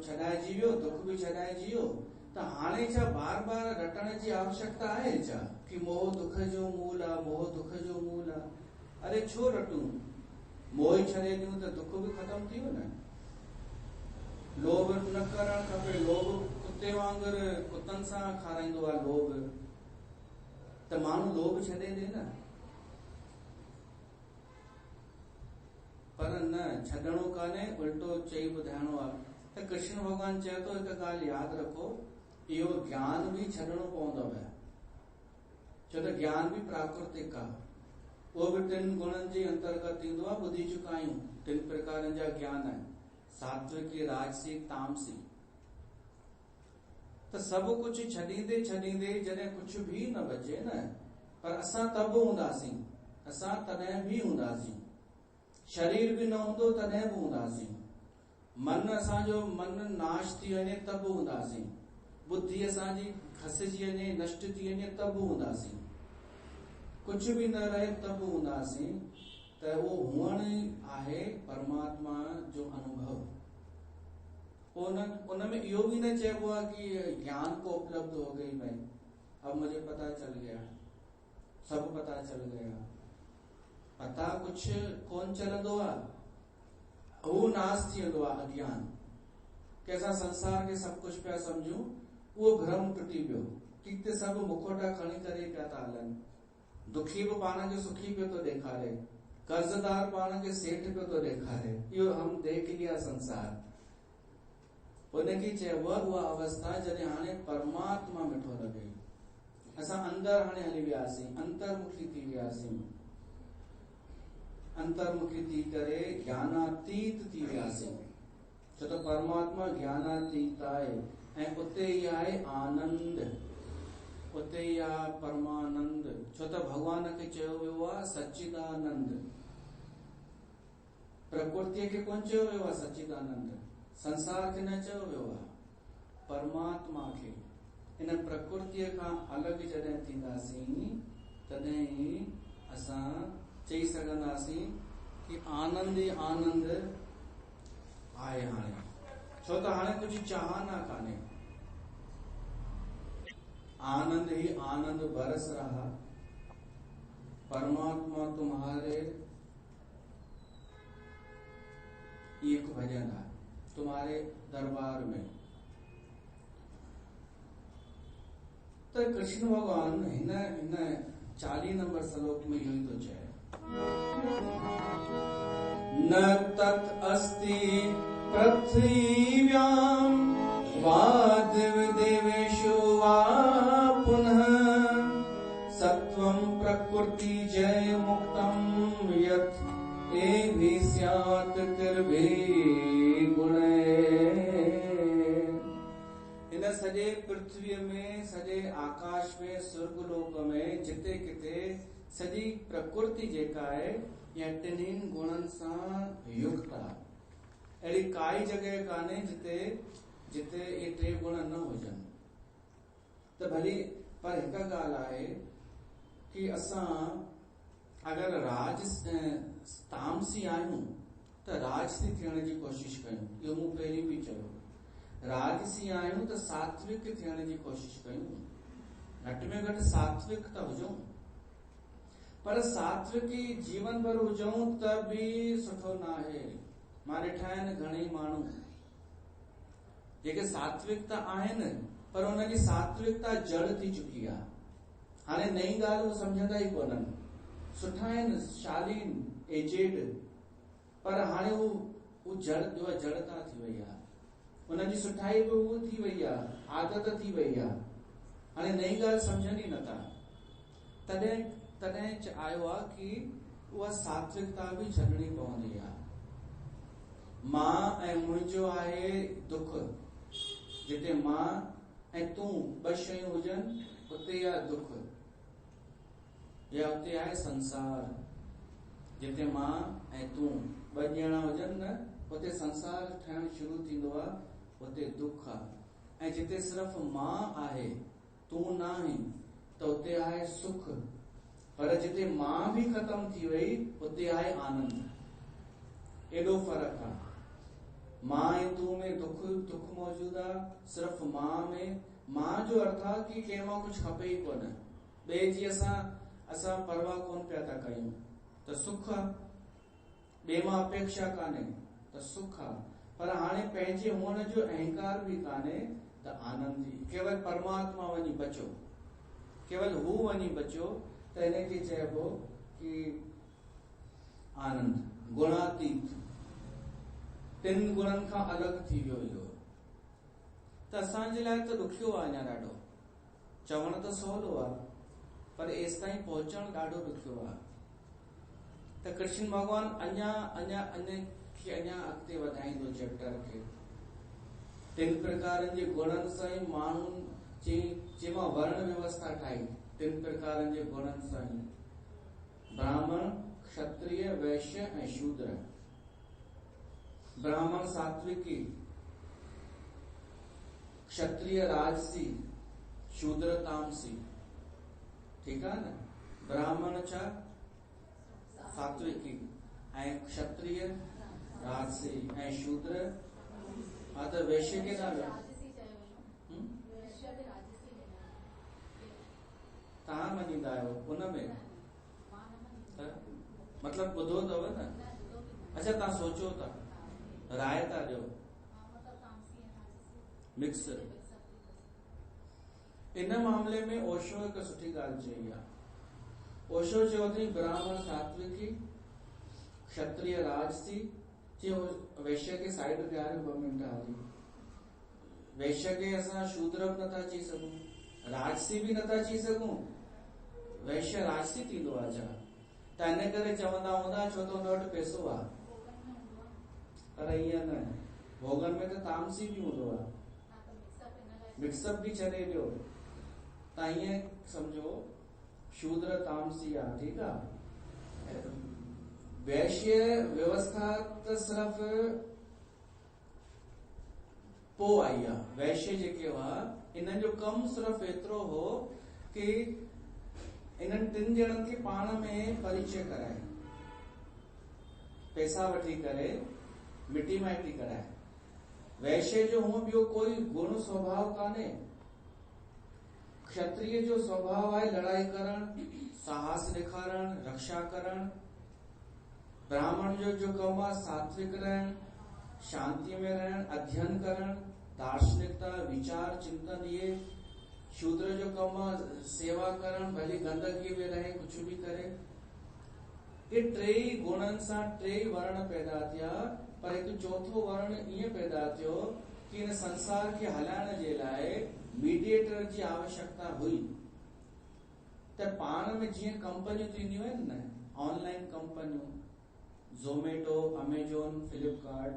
छॾाइजी वियो, दुख बि छॾाइजी वियो। त हाणे छा बार बार रटण जी आवश्यकता आहे छा कि मोह दुख जो मूल आहे, मोह दुख जो मूल आहे? अरे छो रटूं? मोह छॾे ॾियूं त दुख बि ख़तम थी वियो न। लोभ न करणु खपे, लोभ कुते वांगुरु कुतनि सां खाराईंदो आहे लोभ, त माण्हू लोभ छॾे ॾे न। पर न, छॾणो कान्हे, उल्टो चई ॿुधाइणो आहे। त कृष्ण भॻवान चए थो हिकु ॻाल्हि यादि रखो, इहो ज्ञान बि छॾणो पवंदव, छो त ज्ञान बि प्राकृतिक आहे, उहो बि 3 गुणनि जे अंतर्गत ईंदो आहे। ॿुधी चुका आहियूं 3 प्रकारनि जा ज्ञान आहिनि, सात्विक, राजसिक, तामसिक। त सभु कुझु छॾींदे छॾींदे जॾहिं कुझु बि न बचे न, पर असां तब हूंदासीं, असां तॾहिं बि हूंदासीं, शरीर बि न हूंदो तॾहिं बि हूंदासीं, मन असांजो मन नाश थी वञे तब हूंदासीं, बुद्धि असांजी खसिजी वञे, नष्ट थी वञे तब हूंदासीं, कुझु बि न रहे तब हूंदासीं। त उहो हुअण ई आहे परमात्मा जो अनुभव। उन में इहो बि न चइबो आहे कि ज्ञान को उपलब्ध हो गई, भाई अब मुझे पता चल गया, सब पता चल गया। पता कुछ कोन चलंदो आहे, उहो नाश थी वेंदो आहे अज्ञान। कि असां संसार खे सभु कुझु पिया सम्झूं, उहो भ्रम टुटी पियो कि त सभु मुखोटा खणी करे पिया था हलनि। दुखी बि पाण खे सुखी पियो थो ॾेखारे, कर्ज़दार पाण खे सेठ पियो थो ॾेखारे, इहो हम देख लिया संसार। उनखे चइबो आहे उहा अवस्था जॾहिं हाणे परमात्मा मिठो लॻे, असां अंदरि हाणे हली वियासीं, अंतर्मुखी थी वियासीं, अंतर्मुखी थी करे ज्ञानातीत थी वियासीं, छो त परमात्मा ज्ञानातीत आहे ऐं उते ई आहे आनंद, उते ई आहे परमानंद। छो त भॻवान खे चयो वियो आहे सच्चिदानंद, प्रकृतिअ खे कोन चयो वियो आहे सच्चिदानंद, संसार खे न चयो वियो आहे, परमात्मा खे। इन प्रकृतिअ खां अलॻि जॾहिं थींदासीं तॾहिं ई असां चई सघंदासीं कि आनंद ई आनंद आहे हाणे, छो त हाणे कुझु चाहना कान्हे, आनंद ही आनंद बरस रहा, परमात्मा तुम्हारे, एक भजन है तुम्हारे दरबार में। तो कृष्ण भगवान हिन 40 नंबर श्लोक में यही तो चए, न तत् अस्ति पृथ्व्यां वा दिव्यदेवेषु वा पुनः सत्वं प्रकृति जय मुक्तं यत् एभि स्यात् तिर्भिः गुणैः। इन सॼे पृथ्वीअ में, सॼे आकाश में, स्वर्गलोक में, जिते किथे सॼी प्रकृति जेका आहे या 3 गुणनि सां युक्त आहे। अहिड़ी काई जॻह कान्हे जिते ये 3 गुण न हुजनि। त भली पर हिक ॻाल्हि आहे कि असां अगर तामसी आहियूं त राजसी थियण जी कोशिश कयूं। इहो मूं पहिरीं बि चयो। राजसी आहियूं त सात्विक थियण जी कोशिश कयूं। घटि में घटि सात्विक त हुजूं। पर सात्विकी जीवन भर हुजूं त बि सुठो न आहे। मां ॾिठा आहिनि घणेई माण्हू जेके सात्विकता आहिनि पर उनजी सात्विकता जड़ थी चुकी आहे। हाणे नई ॻाल्हि उहे सम्झंदा ई कोन्हनि। सुठा आहिनि, शालीन, एजेड, पर हाणे उहो जड़ता थी वई आहे। उनजी सुठाई बि उहो थी वई आहे, आदत थी वई आहे। हाणे नई ॻाल्हि सम्झनि ई नथा। तॾहिं आयो आहे कि उहा सात्विकता बि छॾणी पवंदी आहे। मां ऐं मुंहिंजो आहे दुख। जिते मां ऐं तूं ॿ शयूं हुजनि उते आहे दुख, या उते आहे संसार। जिते मां ऐं तूं ॿ ॼणा हुजनि न, उते संसार ठहण शुरू थींदो आहे, उते दुख आहे। ऐं जिते सिर्फ़ मां आहे, तूं न आहीं, त उते आहे सुख। पर जिते मां बि खत्म थी वई, उते आहे आनंद। एॾो फर्क आहे। मां ऐं तूं में दुख मौजूद आहे, सिर्फ़ मां में। मां जो अर्थ आहे कि कंहिं मां कुछ खपे ई कोन। ॿिए जी असां परवाह कोन पिया था कयूं त सुख आहे। ॿिए मां अपेक्षा कान्हे त सुख आहे। पर हाणे पंहिंजे हुअण जो अहंकार भी कान्हे त आनंद ई। केवल परमात्मा वञी बचो, केवल हू वञी बचो, त हिनखे चइबो कि आनंद, गुणातीत, 3 गुणनि खां अलॻि थी वियो इहो। त असांजे लाइ त ॾुखियो आहे अञा ॾाढो। चवण त सवलो आहे, पर एसि ताईं पहुचण ॾाढो ॾुखियो आहे। त कृष्ण भगवान अञा अॻिते वधाईंदो चैप्टर खे। 3 प्रकारनि जे गुणनि सां ई माण्हुनि जंहिंमां वर्ण व्यवस्था ठाही। 3 प्रकारनि जे गुणनि सां ई ब्राह्मण, क्षत्रिय, वैश्य ऐं शूद्र। ब्राह्मण सात्विकी, क्षत्रिय राजसी, शूद्र तामसी। ठीक आहे न? ब्राह्मण छा? सात्विकी, ऐं क्षत्रिय राजसी, ऐं शूद्र हा त वैश्य के नाले तव्हां मञींदा आहियो उनमें? मतलब ॿुधो अथव न? अच्छा, तव्हां सोचो था, राय था ॾियो, मिक्स। इन मामले में ओशो हिकु सुठी ॻाल्हि चई आहे। ओशो चयो अथई ब्राह्मण सात्विकी, क्षत्रिय राजसी। वैश्य के साइड ते आयो 2 मिंट हाली। वैश्य के असां शूद्र बि नथा चई सघूं, राजसी भी नथा चई सघूं। वैश्य राजसी थींदो आहे छा? त इन करे चवंदा हूंदा छो त हुन वटि पैसो आहे। पर ईअं न, भोगन में त तामसी भी हूंदो आहे। मिक्सअप भी छॾे ॾियो। तव्हां ईअं सम्झो शूद्र तामसी आहे, ठीक आहे। वैश्य व्यवस्था त सिर्फ़ पोइ आई आहे। वैश्य जेके हुआ, इन्हनि जो कमु सिर्फ़ एतिरो हो कि इन्हनि 3 ॼणनि खे पाण में परिचय कराए, पैसा वठी करे मिटी माइटी कराए। वैश्य जो हूं ॿियो कोई गुण स्वभाव कान्हे। क्षत्रिय जो स्वभाव आहे लड़ाई करण, साहस ॾेखारण, रक्षा करण। ब्राह्मण जो कम आहे सात्विक रहण, शांति में रहण, अध्ययन करण, दार्शनिकता, विचार, चिंतन। ये शूद्र जो कम आहे सेवा करण, भली गंदगी में रहे, कुछ भी करे। ये 3 गुणनि सां 3 वर्ण पैदा थिया। पर हिकु चौथो वर्ण ईअं पैदा थियो कि इन संसार खे हलाइण जे लाइ मीडिएटर जी आवश्यकता हुई। त पाण में जीअं कंपनियूं थींदियूं आहिनि न, ऑनलाइन कंपनियूं, ज़ोमेटो, अमेजॉन, फ्लिपकार्ट,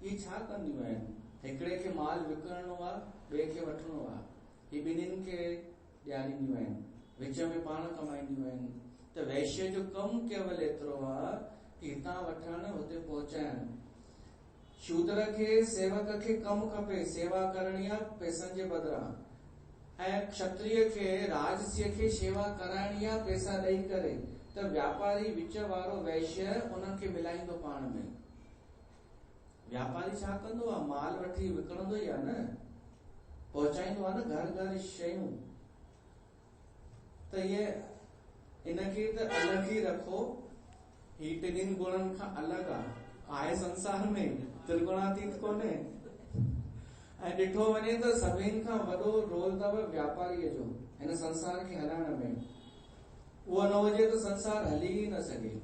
ये छा कंदियूं आहिनि? हिकिड़े खे माल विकिरणो आहे, ॿिए खे वठिणो आहे। ही ॿिन्हिनि खे ॾियारींदियूं आहिनि, विच में पाण कमाईंदियूं आहिनि। त वैश्य जो कमु केवल एतिरो आहे कि हितां वठण, हुते पहुचाइण। शूद्र खे, सेवक खे कमु खपे, सेवा करणी आहे पैसनि जे बदिरां। ऐं क्षत्रिय खे राजसीय खे शेवा कराइणी आहे पैसा ॾेई करे, त व्यापारी विच वारो वैश्य उन्हनि खे मिलाईंदो पाण में। व्यापारी छा कंदो आहे, माल वठी विकिणंदो ई आहे न, पहुचाईंदो आहे न घर घर शयूं। त ये इनखे त अलॻि ई रखो, ही टिनिनि गुणनि खां अलॻि आहे संसार में, त्रिगुणातीत कोन्हे। ऐं ॾिठो वञे त सभिनि खां वॾो रोल अथव व्यापारीअ जो हिन संसार खे हलाइण में। उहो न हुजे त संसार हली ई न सघे,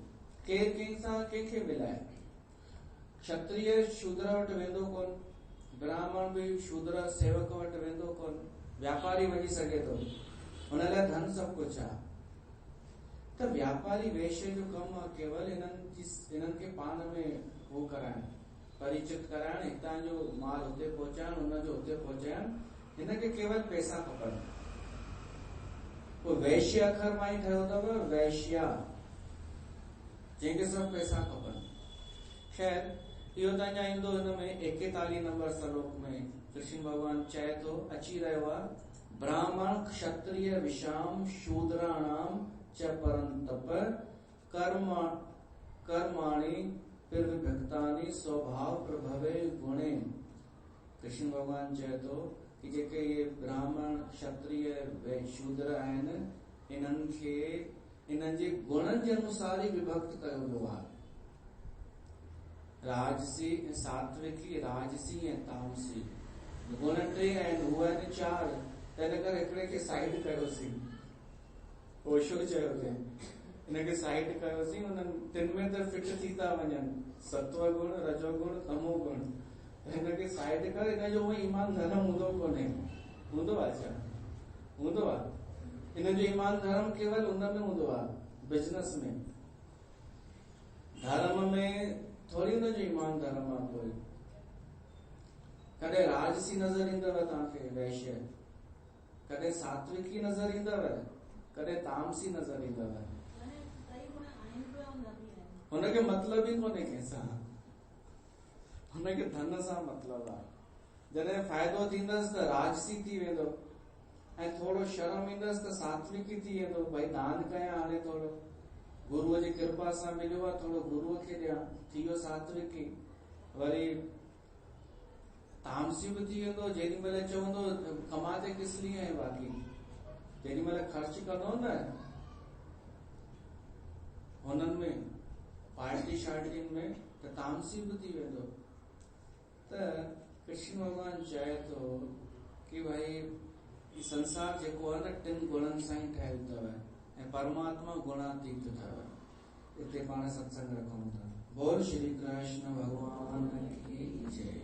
केरु कंहिंसां कंहिंखे मिलाए। क्षत्रिय शूद्र वटि वेंदो कोन, ब्राह्मण बि शूद्र सेवक वटि वेंदो कोन, व्यापारी वञी सघे थो, हुन लाइ धन सभु कुझु आहे। त व्यापारी वैश्य जो कमु आहे केवल इन्हनि खे पान में वो कराइण, परिचित कराइण, हितां जो माल हुते पहुचाइण, हुनजो हुते पहुचाइण, हिनखे केवल पैसा खपनि। पोइ वैश्य अखर मां ई ठहियो अथव वैश्या, जंहिंखे सभु पैसा खपनि। ख़ैर इहो त अञा ईंदो हिन में 41 नंबर श्लोक में कृष्ण भगवान चए थो, अची रहियो आहे, ब्राह्मण क्षत्रिय विषाम शूद्राणाम च परंतप कर्माणि विभक्तानि स्वभाव प्रभवे गुणे। कृष्ण भगवान चए थो कि जेके ये ब्राह्मण क्षत्रिय शूद्र आहिनि, इन्हनि खे इन्हनि जे गुणनि जे अनुसार ई विभक्त कयो वियो आहे। राजसी, सात्विकी, राजसी ऐं तामसी गुण टे आहिनि, उहे आहिनि 4। तंहिं करे हिकिड़े खे साइड कयोसीं, ओशो चयो इनखे साइड कयोसीं, उन्हनि टिनि में त फिट थी था वञनि, सत्व गुण, रजो गुण, तमो गुण। हिनखे साइड कर, हिनजो उहो ईमान धर्म हूंदो कोन्हे, हूंदो आहे छा? हूंदो आहे। हिनजो ईमान धर्म केवल उन में हूंदो आहे, बिजनेस में। धर्म में थोरी हुनजो ईमान धर्म आहे कोई। कॾहिं राजसी नज़र ईंदव तव्हांखे वैश्य, कॾहिं सात्विकी नज़र ईंदव, कॾहिं तामसी नज़र ईंदव। हुनखे मतलब ई कोन्हे कंहिंसां, हुनखे धन सां मतलब आहे। जॾहिं फ़ाइदो थींदसि त राजसी थी वेंदो, ऐं थोरो शर्म ईंदसि त सात्विकी थी वेंदो, भई दान कयां हाणे थोरो, गुरुअ जी कृपा सां मिलियो आहे, थोरो गुरुअ खे ॾियां, थी वियो सात्विकी। वरी तामसी बि थी वेंदो, जेॾी महिल चवंदो कमाते किस लिए है, बाक़ी जेॾी महिल ख़र्च कंदो न हुननि में पार्टी शार्टियुनि में, त तामसी बि थी वेंदो। त कृष्ण भगवान चए थो कि भाई संसार जेको आहे न 3 गुणनि सां ई ठहियल अथव, ऐं परमात्मा गुणातीत अथव। इते पाण सत्संग रखूं था। बोल श्री कृष्ण भगवान की जय।